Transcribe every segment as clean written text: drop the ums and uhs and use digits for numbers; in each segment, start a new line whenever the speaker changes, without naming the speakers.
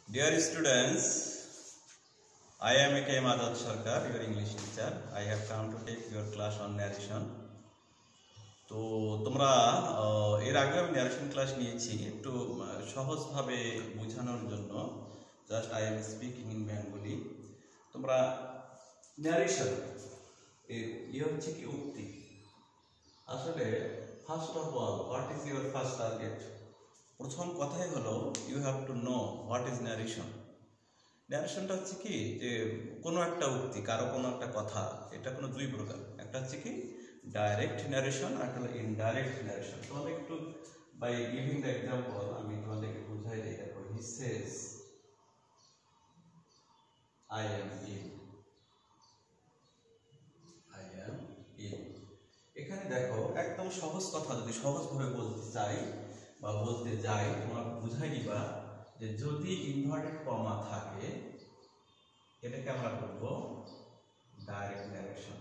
Dear students, I am A.K. Madhav Sarkar, your English teacher. I have come to take your class on narration. তো তোমরা এর আগে আমি narration class নিয়েছি একটু সহজভাবে বোঝানোর জন্য just I am speaking in Bengali. তোমরা ন্যারেশন এর হচ্ছে কি উক্তি। আসলে first of all what is your first target? প্রথম কথাই হলো you have to know what is narration. ন্যারেশনটা হচ্ছে কি যে কোনো একটা উক্তি, কারো কোনো একটা কথা, এটা কোনো দুই প্রকার। একটা হচ্ছে কি ডাইরেক্ট ন্যারেশন আর একটা হলো ইনডাইরেক্ট ন্যারেশন। তোমাদের একটু বাই গিভিং দ্য এক্সাম্পল আমি তোমাদেরকে বুঝাই দিই। দেখো, হি says I am ill, I am ইল। এখানে দেখো একদম সহজ কথা যদি সহজভাবে বলতে চাই বা বলতে যাই, তোমরা বুঝাই দিবা যে যদি ইনভার্টেড কমা থাকে এটাকে আমরা বলবো ডাইরেক্ট ন্যারেশন,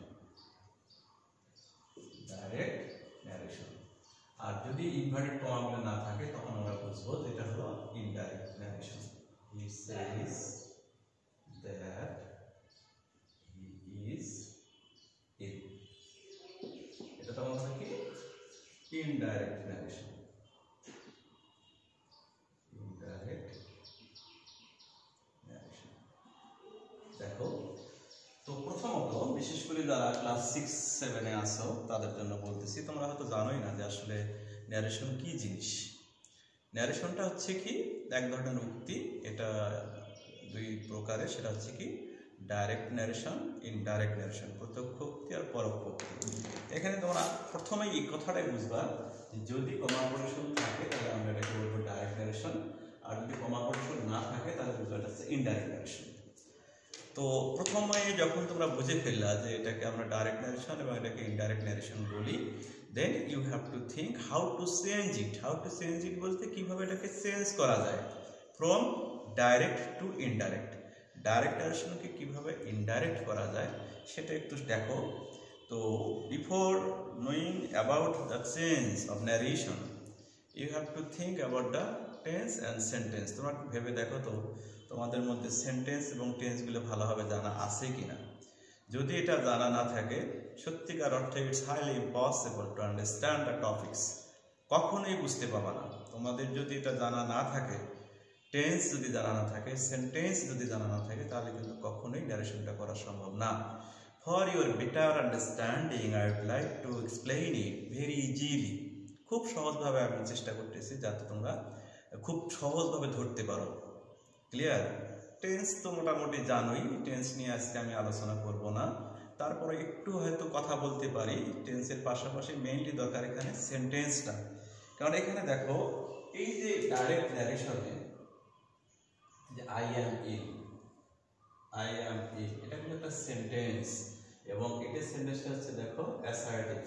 ডাইরেক্ট ন্যারেশন। আর যদি ইনভার্টেড কমাগুলো না থাকে তখন আমরা বুঝবো যে এটা হলো indirect narration. He says that he is ill, এটা তখন হবে কি ইনডাইরেক্ট ন্যারেশন। দেখো, তো প্রথমত বিশেষ করে যারা ক্লাস 6-7-এ আসো তাদের জন্য বলতেছি, তোমরা হয়তো জানোই না যে আসলে ন্যারেশন কি জিনিস। ন্যারেশনটা হচ্ছে কি এক ধরনের উক্তি, এটা দুই প্রকারের। সেটা হচ্ছে কি ডাইরেক্ট ন্যারেশন, ইনডাইরেক্ট ন্যারেশন, প্রত্যক্ষ উক্তি আর পরোক্ষ উক্তি। এখানে তোমরা প্রথমেই এই কথাটাই বুঝবা যে যদি কমাপরেশন থাকে তাহলে আমরা এটাকে বলবো ডাইরেক্ট ন্যারেশন, আর যদি কমাপরেশন না থাকে তাহলে বুঝবো এটা হচ্ছে ইনডাইরেক্ট ন্যারেশন। তো প্রথমে যখন তোমরা বুঝে ফেললা যে এটাকে আমরা ডাইরেক্ট ন্যারেশন এবং এটাকে ইনডাইরেক্ট ন্যারেশন বলি, then you have to think how to change it. How to change it বলতে কিভাবে এটাকে চেঞ্জ করা যায় from direct to indirect. Direct ন্যারেশনকে কিভাবে ইনডাইরেক্ট করা যায় সেটা একটু দেখো। তো before knowing about the change of narration you have to think about the tense and sentence. তোমরা ভেবে দেখো তো তোমাদের মধ্যে সেন্টেন্স এবং টেন্সগুলো ভালোভাবে জানা আছে কিনা। যদি এটা জানা না থাকে সত্যিকার অর্থে it's highly impossible to understand the topics. কখনোই বুঝতে পাবা না। তোমাদের যদি এটা জানা না থাকে, টেন্স যদি জানা না থাকে, সেন্টেন্স যদি জানা না থাকে, তাহলে কিন্তু কখনোই ন্যারেশনটা করা সম্ভব না। For your better understanding I would like to explain it very easily. খুব সহজভাবে আমি চেষ্টা করতেছি যাতে তোমরা খুব সহজভাবে ধরতে পারো। ক্লিয়ার? টেন্স তো মোটামুটি জানোই, টেন্স নিয়ে আজকে আমি আলোচনা করব না। তারপরে একটু হয়তো কথা বলতে পারি টেন্সের পাশাপাশি। মেইনলি দরকার এখানে সেন্টেন্সটা, কারণ এখানে দেখো এই যে ডাইরেক্ট ন্যারেশনে যে I am ill, I am ইল, এটা কিন্তু একটা সেন্টেন্স এবং এটার সেন্টেন্সটা হচ্ছে দেখো অ্যাসার্টিভ।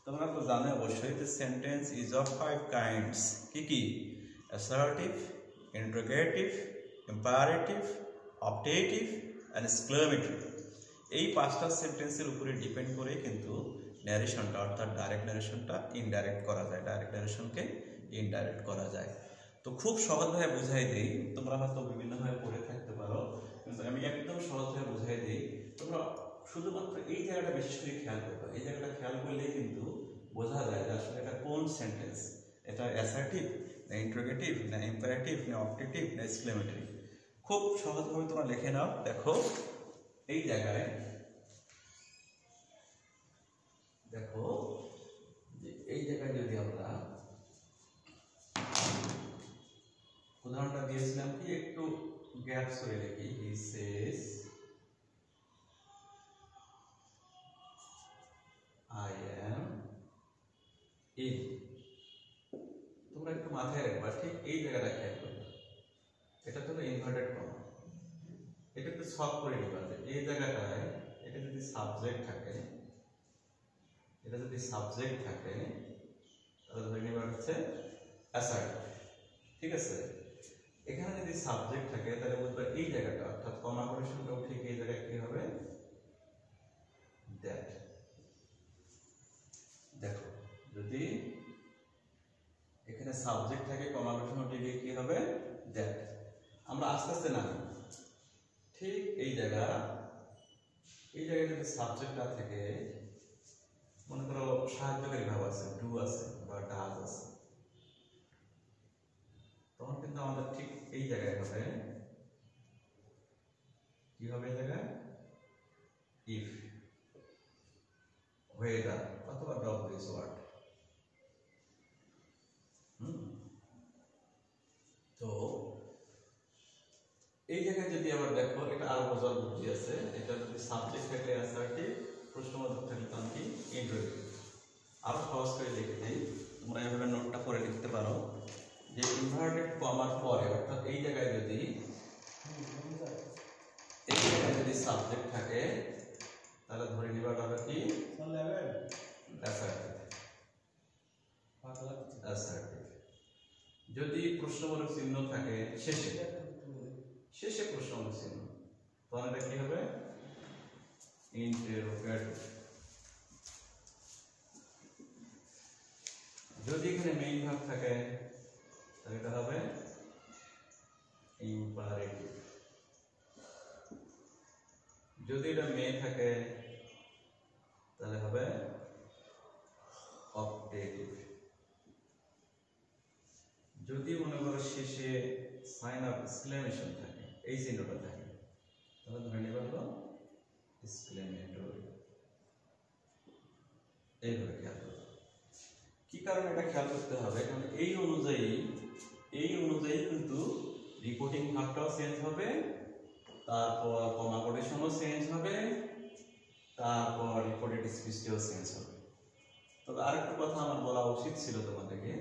তোমরা তো জানো অবশ্যই যে সেন্টেন্স ইজ অফ 5 কাইন্ডস। কি কি? Assertive, interrogative, imperative, optative and exclamatory. এই 5টা সেন্টেন্সের উপরে ডিপেন্ড করে কিন্তু ন্যারেশনটা অর্থাৎ ডাইরেক্ট ন্যারেশনটা ইনডাইরেক্ট করা যায়, ডাইরেক্ট ন্যারেশনকে ইনডাইরেক্ট করা যায়। তো খুব সহজভাবে বুঝাই দিই, তোমরা হয়তো বিভিন্নভাবে পড়ে থাকতে পারো, কিন্তু আমি একদম সহজভাবে বুঝাই দিই। তোমরা শুধুমাত্র এই জায়গাটা বিশেষ করে খেয়াল করবে। এই জায়গাটা খেয়াল করলেই কিন্তু বোঝা যায় যে আসলে এটা কোন সেন্টেন্স, এটা অ্যাসার্টিভ না ইন্টারোগেটিভ না ইম্পারেটিভ না অপটেটিভ না এক্সক্লেমেটরি। খুব সহজভাবে তোমরা লিখে নাও। দেখো এই জায়গায় দেখো যে এই জায়গায় যদি আমরা উদাহরণটা দিয়েছিলাম কি একটু গ্যাপ সরে লিখি, হি সেজ আই অ্যাম ইল। তোমরা একটু মাথায় রাখবা, ঠিক এই জায়গাটা খেয়াল করবে। এটা তো ইনভার্টেড কমা, এটা একটু সলভ করে নিবা যে এই জায়গাটায় এটা যদি সাবজেক্ট থাকে, এটা যদি সাবজেক্ট থাকে তাহলে ধরে নিবা হচ্ছে অ্যাসার্টিভ। ঠিক আছে? এখানে যদি সাবজেক্ট থাকে তাহলে বুঝবা এই জায়গাটা অর্থাৎ কমা অপারেশনটাও ঠিক এই জায়গায় কি হবে দ্যাট। দেখো যদি এখানে সাবজেক্ট থাকে কমা অপারেশন ঠিক কি হবে দ্যাট। আমরা আস্তে আস্তে নামি। ঠিক এই জায়গায় যদি সাবজেক্টটা থেকে মনে করো সাহায্যকারী ভাব আছে, ডু আছে বা ডাজ আছে, তখন কিন্তু আমাদের ঠিক এই জায়গায় হবে কি হবে? এই জায়গায় ইফ, ওয়েদার অথবা ড্রপ দিস ওয়ার্ড। তো এই জায়গায় যদি আবার দেখো, এটা আরো বোঝার বুদ্ধি আছে। এটা যদি সাবজেক্ট থাকলে অ্যাসার্টিভ, প্রশ্নবোধক থাকলে তখন কি ইন্টারোগেটিভ। আরো সহজ করে লিখে দিই, তোমরা এভাবে নোটটা করে লিখতে পারো যে ইনভার্টেড কমার পরে, অর্থাৎ এই জায়গায় যদি সাবজেক্ট থাকে তাহলে ধরে নিবা হবে কি অ্যাসার্টিভ। যদি প্রশ্নবোধক চিহ্ন থাকে শেষে প্রশ্নবোধক চিহ্ন, তখন এটা কি হবে? ইন্টারোগেটিভ। যদি এখানে মেইন ভাব থাকে তাহলে এটা হবে ইম্পারেটিভ। যদি এটা মেয়ে থাকে তাহলে হবে অপটেটিভ। যদি মনে করো শেষে সাইন অফ এক্সক্লেমেশন থাকে, এই চিহ্নটা থাকে, তাহলে ধরে নিবা হলো এক্সক্লেমেটরি। এইভাবে খেয়াল করো। কি কারণে এটা খেয়াল করতে হবে? কারণ এই অনুযায়ী কিন্তু রিপোর্টিং ভাগটাও চেঞ্জ হবে, তারপর কমা কোটেশনও চেঞ্জ হবে, তারপর রিপোর্টেড স্পিচটাও চেঞ্জ হবে। তবে আরেকটা কথা আমার বলা উচিত ছিল তোমাদেরকে,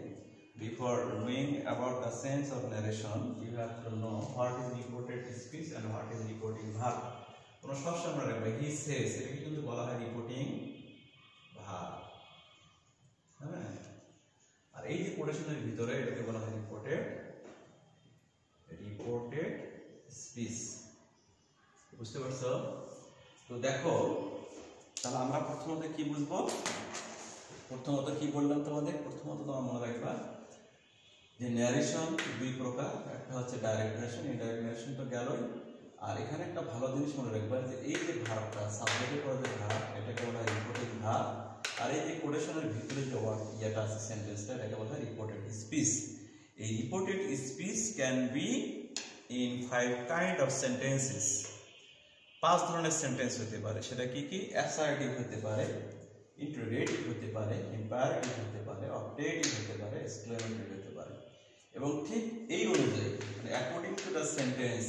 before knowing about the sense of narration you have to know what is reported speech and what is reporting verb. তোমরা সবসময় রাখবে he says, এটাকে কিন্তু বলা হয় রিপোর্টিং ভার্ব। হ্যাঁ, আর এই যে কোটেশনের ভিতরে এটাকে বলা হয় রিপোর্টেড স্পিচ। বুঝতে পারছো? তো দেখো, তাহলে আমরা প্রথমত কি বুঝবো? প্রথমত কি বললাম তোমাদের? প্রথমত তোমরা মনে রাখবা যে ন্যারেশন দুই প্রকার, একটা হচ্ছে ডাইরেক্ট ন্যারেশন, ইনডাইরেক্ট ন্যারেশন তো গেলই। আর এখানে একটা ভালো জিনিস মনে রাখবা যে এই যে ভার্বটা, সাবজেক্টের পরে যে ভার্ব, এটাকে বলা হয় রিপোর্টিং ভার্ব। আর এই যে কোটেশনের ভিতরে যে ওয়ার্ড ইয়েটা আছে, সেন্টেন্সটা, এটাকে বলা হয় রিপোর্টেড স্পিচ। এই reported speech can be in 5 kind of sentences. 5 ধরনের সেন্টেন্স হতে পারে। সেটা কি কি? অ্যাসার্টিভ হতে পারে, ইন্টারোগেটিভ হতে পারে, ইম্পারেটিভ হতে পারে, অপটেটিভ হতে পারে, এক্সক্লেমেটরি হতে পারে। এবং ঠিক এই অনুযায়ী, মানে according to the sentence,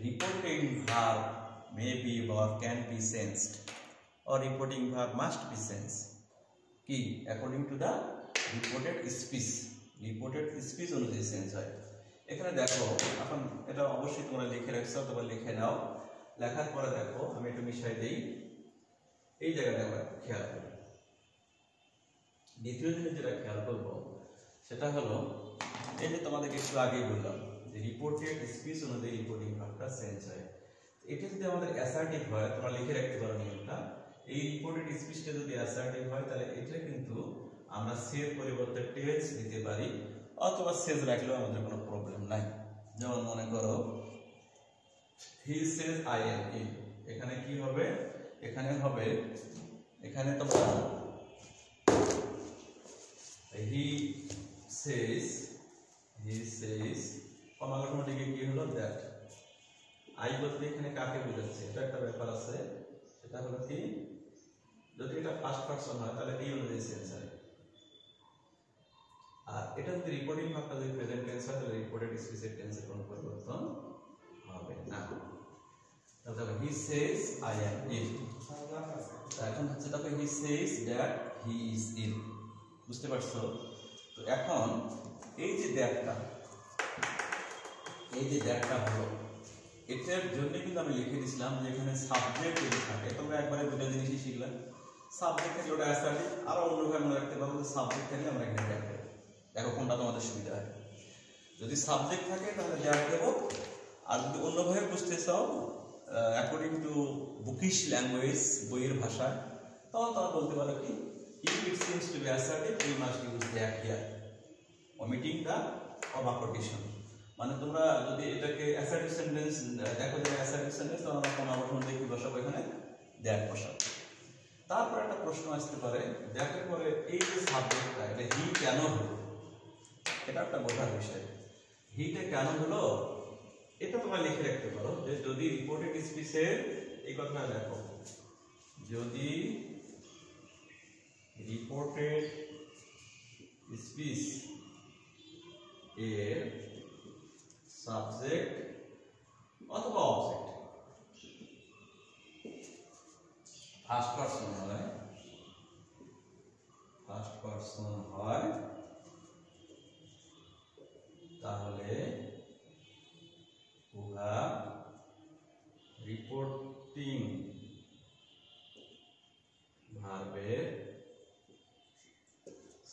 reporting verb may be or can be changed or reporting verb must be changed কি according to the reported speech অনুযায়ী চেঞ্জ হয়। এখানে দেখো, এখন এটা অবশ্যই তোমরা লিখে রাখছো, অথবা লিখে নাও। লেখার পরে দেখো, আমি একটু মিশাই দিই। এই জায়গাটা আমরা খেয়াল করি। দ্বিতীয় জিনিস যেটা খেয়াল করবো সেটা হলো, এই যে তোমাদেরকে একটু আগেই বললাম যে রিপোর্টেড স্পিচ অনুযায়ী রিপোর্টিং ভার্বটা চেঞ্জ হয়। এটা যদি আমাদের অ্যাসার্টিভ হয়, তোমরা লিখে রাখতে পারো নিয়মটা। এই রিপোর্টেড স্পিচটা যদি অ্যাসার্টিভ হয়, তাহলে এটা কিন্তু আমরা সের পরিবর্তে টেলস দিতে পারি, অথবা সেজ রাখলেও আমাদের কোনো প্রবলেম নাই। যেমন মনে করো হি সেজ আই এম ইন, এখানে কি হবে? এখানে হবে, এখানে তোমরা he says কমা গঠন দিকে কি হলো? দ্যাট। আই বলতে এখানে কাকে বোঝাচ্ছে? এটা একটা ব্যাপার আছে, সেটা হলো কি, যদি এটা ফার্স্ট পারসন হয় তাহলে এই অনুযায়ী সেন্স হয়। আর এটা যদি রিপোর্টিং ভার্বটা যদি প্রেজেন্ট টেন্স হয়, তাহলে রিপোর্টেড স্পিচের টেন্সের কোনো পরিবর্তন হবে না। তাহলে he says I am in, এখন হচ্ছে তারপরে he says that he is in। বুঝতে পারছো? তো এখন এই যে দ্যাটটা হলো, এটার জন্য কিন্তু আমি লিখে দিছিলাম যে এখানে সাবজেক্ট যদি থাকে, তোমরা একবারে দুটো জিনিসই শিখলাম। সাবজেক্ট থাকলে ওটা অ্যাসার্টিভ, আর অন্যভাবে মনে রাখতে পারবো যে সাবজেক্ট থাকলে আমরা এখানে দ্যাট দেবো। দেখো কোনটা তোমাদের সুবিধা হয়। যদি সাবজেক্ট থাকে তাহলে দ্যাট দেবো, আর যদি অন্যভাবে বুঝতে চাও অ্যাকর্ডিং টু বুকিশ ল্যাঙ্গুয়েজ, বইয়ের ভাষা, তখন তোমরা বলতে পারো কি, if it seems to be assertive we must use that here, omitting the comma quotation। মানে তোমরা যদি এটাকে অ্যাসার্টিভ সেন্টেন্স দেখো যে অ্যাসার্টিভ সেন্টেন্স, তখন আমরা কোন অবস্থান দিয়ে কি বসাবো, এখানে দ্যাট বসাবো। তারপর একটা প্রশ্ন আসতে পারে, দ্যাটের পরে এই যে সাবজেক্টটা, এটা হি কেন হলো, এটা একটা বোঝার বিষয়। হিটা কেন হলো এটা তোমরা লিখে রাখতে পারো, যে যদি রিপোর্টেড স্পিচের, এই কথাটা দেখো, যদি রিপোর্টেড স্পিচ এর সাবজেক্ট অথবা অবজেক্ট ফার্স্ট পারসন হয়, তাহলে উহা রিপোর্টিং ভার্বের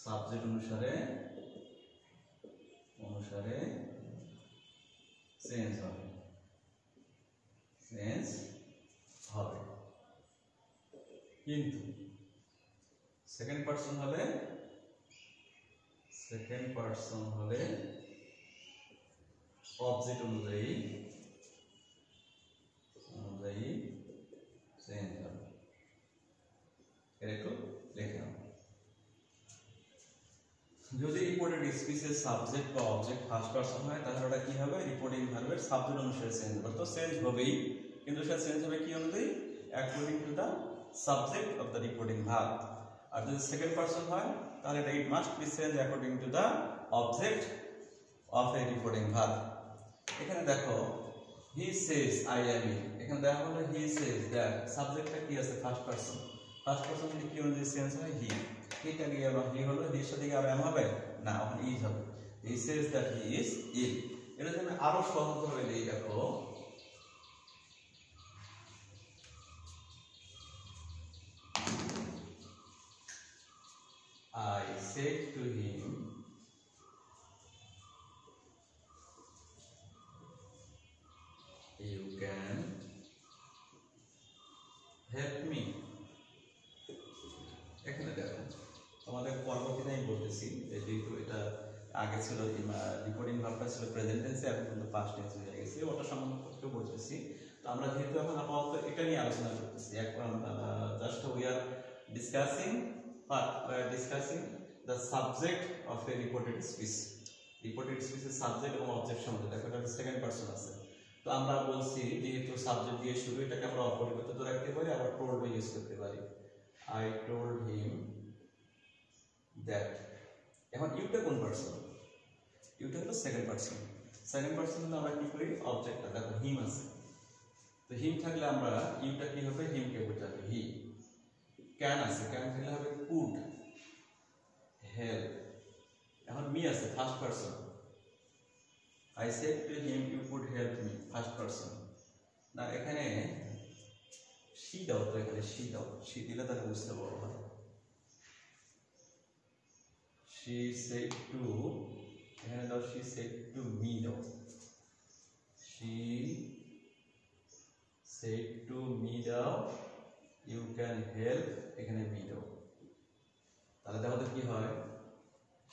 সাবজেক্ট অনুসারে চেঞ্জ হবে। কিন্তু সেকেন্ড পারসন হলে অবজেক্ট অনুযায়ী চেঞ্জ হবে। একটু লিখে নাও। যদি রিপোর্টেড স্পিচের সাবজেক্ট বা অবজেক্ট ফার্স্ট পারসন হয়, তাহলে ওটা কি হবে, রিপোর্টিং ভার্বের সাবজেক্ট অনুসারে চেঞ্জ হবে। তো চেঞ্জ হবেই, কিন্তু সেটা চেঞ্জ হবে কি অনুযায়ী, according to the subject of the reporting verb. আর যদি সেকেন্ড পারসন হয়, তাহলে এটা it must be change according to the object of a reporting verb. এখানে দেখো হি সেজ আই অ্যাম ইন, এখানে দেখা হলো হি সেজ দ্যাট, সাবজেক্টটা কি আছে, ফার্স্ট পারসন কি অনুযায়ী চেঞ্জ হয়, হি। এটা গিয়ে হি হলো, হির সাথে কি আর এম হবে না, এখন ইজ হবে। He says that he is ill. এটা জন্য আরো সহজ ভাবে দিই, দেখো I said to him, you can help me. এখানে দেখো তোমাদের পরবর্তীতে আমি বলতেছি, যেহেতু এটা আগে ছিল রিপোর্টিং ভার্বটা ছিল প্রেজেন্ট টেন্সে, এখন কিন্তু পাস্ট টেন্সে হয়ে গেছে, ওটা সম্পর্কে বলতেছি। তো আমরা যেহেতু এখন আপাতত এটা নিয়ে আলোচনা করতেছি, এখন just we are discussing the subject of a reported speech. Reported স্পিচের সাবজেক্ট এবং অবজেক্ট সম্বন্ধে দেখো, এটা সেকেন্ড পারসন আছে। তো আমরা বলছি যেহেতু সাবজেক্ট দিয়ে শুরু, এটাকে আমরা অপরিবর্তিত রাখতে পারি, আবার টোল্ড ইউজ করতে পারি। I told him that. এখন ইউটা কোন পারসন, ইউটা হলো সেকেন্ড পারসন হলে আমরা কি করি, অবজেক্টটা দেখো হিম আছে, তো হিম থাকলে আমরা ইউটা কি হবে, হিমকে বোঝাবে, হি। ক্যান আছে, ক্যান থাকলে হবে কুড হেল্প। এখন মি আছে, first person, I said to him you could help me, first person না। এখানে she দাও, তো এখানে she দাও, she দিলে তাহলে বুঝতে বড় হয়। she said to, এখানে দাও she said to me দাও, she said to me দাও, you can help, এখানে me দাও, তাহলে দেখো তো কি হয়,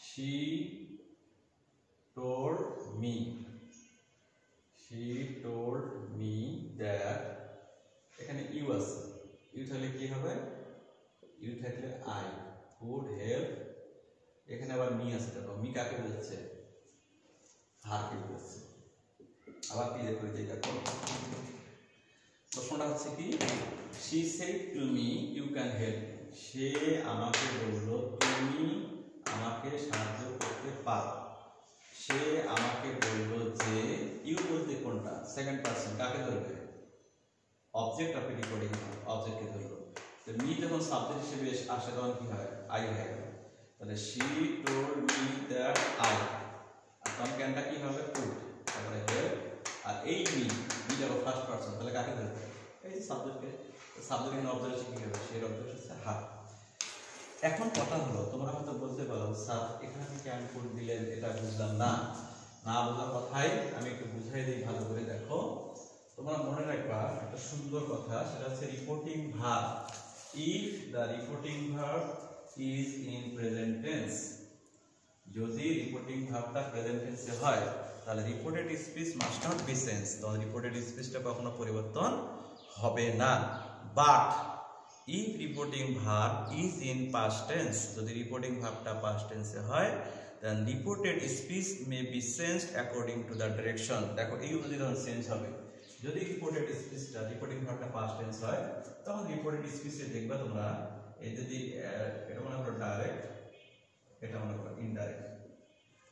she told me that, এখানে ইউ আছে, ইউ থাকলে কি হবে, ইউ থাকলে আই কুড হেল্প, এখানে আবার মি আছে, দেখো মি কাকে বোঝাচ্ছে, হারকে বোঝাচ্ছে। আবার ক্লিয়ার করে দিই, দেখো প্রশ্নটা হচ্ছে কি, she said to me you can help, সে আমাকে বলল তুমি আমাকে সাহায্য করতে পারো। সে আমাকে বলল যে, ইউ বলতে কোনটা, সেকেন্ড পারসন, কাকে ধরবে, অবজেক্ট অফ রিপোর্টিং, অবজেক্টকে ধরলো। তো মি যখন সাবজেক্ট হিসেবে আসে তখন কি হয়, আই হয়ে গেল, তাহলে she told me that I, আর তখন ক্যানটা কি হবে, কুড, তারপরে হেল্প, আর এই মি যাবো ফার্স্ট পারসন, তাহলে কাকে ধরবে, এই যে সাবজেক্টকে, সাবজেক্ট এখানে অবজেক্ট কি হবে, সেই অবজেক্ট হচ্ছে হাত। এখন কথা হলো, তোমরা হয়তো বলতে পারো স্যার এখানে ক্যান কোড দিলেন, এটা বুঝলাম না, বোঝার কথাই আমি একটু বুঝাই দিই ভালো করে। দেখো তোমরা মনে রাখবা একটা সুন্দর কথা, সেটা হচ্ছে reporting verb, if the reporting verb is in present tense, যদি রিপোর্টিং ভার্বটা প্রেজেন্ট টেন্সে হয়, তাহলে reported speech must not be change, তখন রিপোর্টেড স্পিচটা কখনো পরিবর্তন হবে না। But if reporting verb is in past tense, যদি রিপোর্টিং ভার্বটা পাস্ট টেন্সে হয়, then reported speech may be changed according to the direction. দেখো এই অনুযায়ী তখন চেঞ্জ হবে। যদি রিপোর্টেড স্পিচটা রিপোর্টিং ভার্বটা পাস্ট টেন্স হয়, তখন রিপোর্টেড স্পিচে দেখবা তোমরা এই যদি এটা মনে করো ডাইরেক্ট, এটা মনে করো ইনডাইরেক্ট,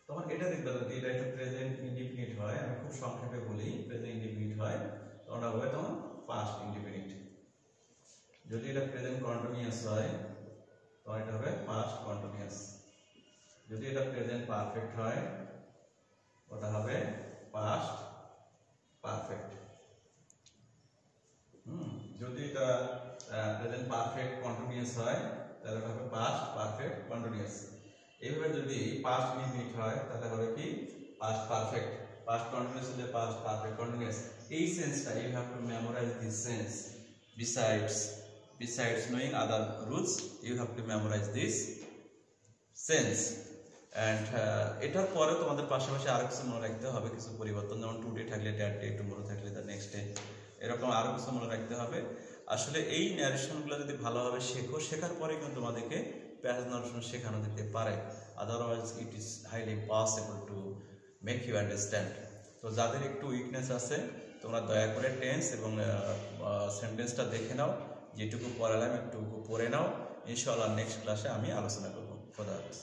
তখন এটা দেখবে যদি এটা একটা প্রেজেন্ট ইনডিফিনিট হয়, আমি খুব সংক্ষেপে বলি, প্রেজেন্ট ইনডিফিনিট হয় তখন হবে তখন পাস্ট ইনডিফিনিট। যদি এটা প্রেজেন্ট কন্টিনিউয়াস হয় তখন এটা হবে পাস্ট কন্টিনিউয়াস। যদি এটা প্রেজেন্ট পারফেক্ট হয় ওটা হবে পাস্ট পারফেক্ট। যদি এটা প্রেজেন্ট পারফেক্ট কন্টিনিউয়াস হয় তাহলে ওটা হবে পাস্ট পারফেক্ট কন্টিনিউয়াস। এইভাবে যদি পাস্ট ইনডিফিনিট হয় তাহলে হবে কি পাস্ট পারফেক্ট, পাস্ট কন্টিনিউয়াস হলে পাস্ট পারফেক্ট কন্টিনিউয়াস। এই সেন্সটা you have to memorize this sense. Besides knowing other rules, you have to memorize this sense. And এটার পরে তোমাদের পাশাপাশি আরো কিছু মনে রাখতে হবে, কিছু পরিবর্তন, যেমন টুডে থাকলে দ্যাট ডে, টুমরো থাকলে দ্য নেক্সট ডে, এরকম আরো কিছু মনে রাখতে হবে। আসলে এই ন্যারেশনগুলো যদি ভালোভাবে শেখো, শেখার পরে কিন্তু তোমাদেরকে প্যাসেজ নারেশন শেখানো যেতে পারে। Otherwise it is highly possible to make you understand. তো যাদের একটু উইকনেস আছে তোমরা দয়া করে টেন্স এবং সেন্টেন্সটা দেখে নাও, যেটুকু পড়ালাম একটু পড়ে নাও। ইনশাআল্লাহ নেক্সট ক্লাসে আমি আলোচনা করব। খোদা হাফেজ।